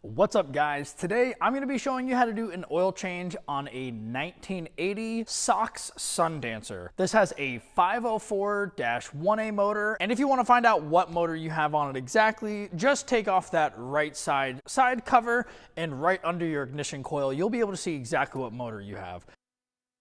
What's up guys? Today I'm going to be showing you how to do an oil change on a 1980 Sachs Sundancer. This has a 504-1A motor, and if you want to find out what motor you have on it exactly, just take off that right side cover, and right under your ignition coil you'll be able to see exactly what motor you have.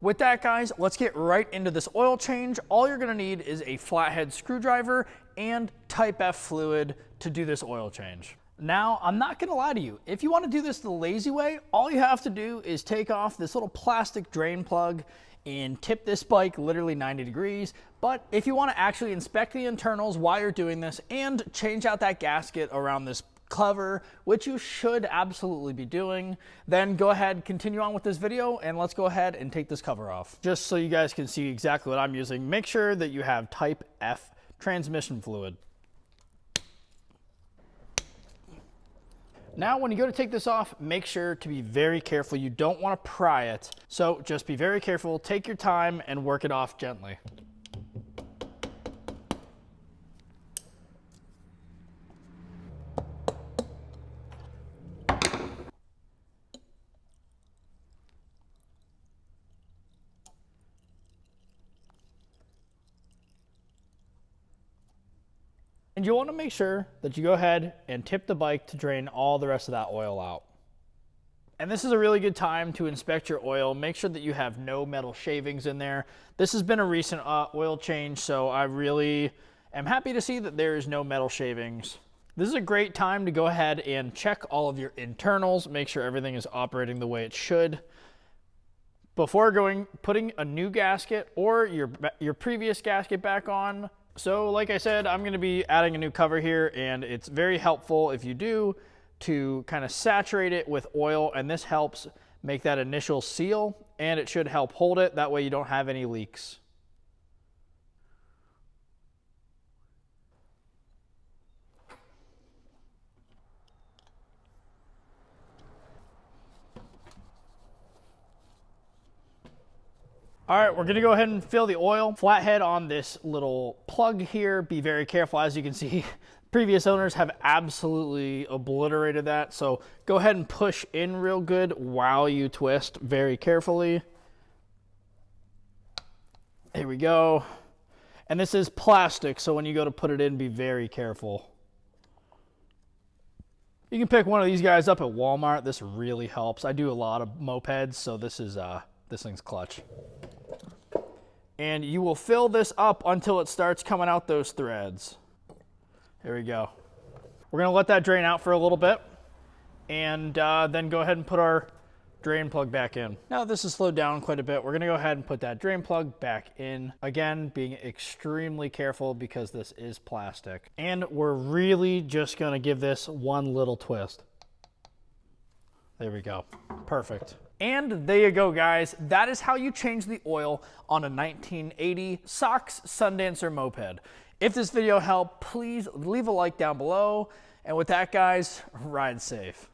With that guys, let's get right into this oil change. All you're going to need is a flathead screwdriver and Type F fluid to do this oil change. Now, I'm not gonna lie to you, if you wanna do this the lazy way, all you have to do is take off this little plastic drain plug and tip this bike literally 90 degrees. But if you wanna actually inspect the internals while you're doing this and change out that gasket around this cover, which you should absolutely be doing, then go ahead, continue on with this video, and let's go ahead and take this cover off. Just so you guys can see exactly what I'm using, make sure that you have Type F transmission fluid. Now, when you go to take this off, make sure to be very careful. You don't want to pry it. So just be very careful, take your time, and work it off gently. And you want to make sure that you go ahead and tip the bike to drain all the rest of that oil out. And this is a really good time to inspect your oil. Make sure that you have no metal shavings in there. This has been a recent oil change, so I really am happy to see that there is no metal shavings. This is a great time to go ahead and check all of your internals, make sure everything is operating the way it should. Before putting a new gasket or your previous gasket back on. So like I said, I'm going to be adding a new cover here, and it's very helpful if you do to kind of saturate it with oil, and this helps make that initial seal, and it should help hold it. That way you don't have any leaks. All right, we're gonna go ahead and fill the oil. Flathead on this little plug here. Be very careful. As you can see, previous owners have absolutely obliterated that. So go ahead and push in real good while you twist very carefully. Here we go. And this is plastic, so when you go to put it in, be very careful. You can pick one of these guys up at Walmart. This really helps. I do a lot of mopeds, so this thing's clutch. And you will fill this up until it starts coming out those threads. Here we go. We're gonna let that drain out for a little bit, and then go ahead and put our drain plug back in. Now this has slowed down quite a bit. We're gonna go ahead and put that drain plug back in. Again, being extremely careful because this is plastic. And we're really just gonna give this one little twist. There we go, perfect. And there you go guys, that is how you change the oil on a 1980 Sachs Sundancer moped. If this video helped, please leave a like down below. And with that guys, ride safe.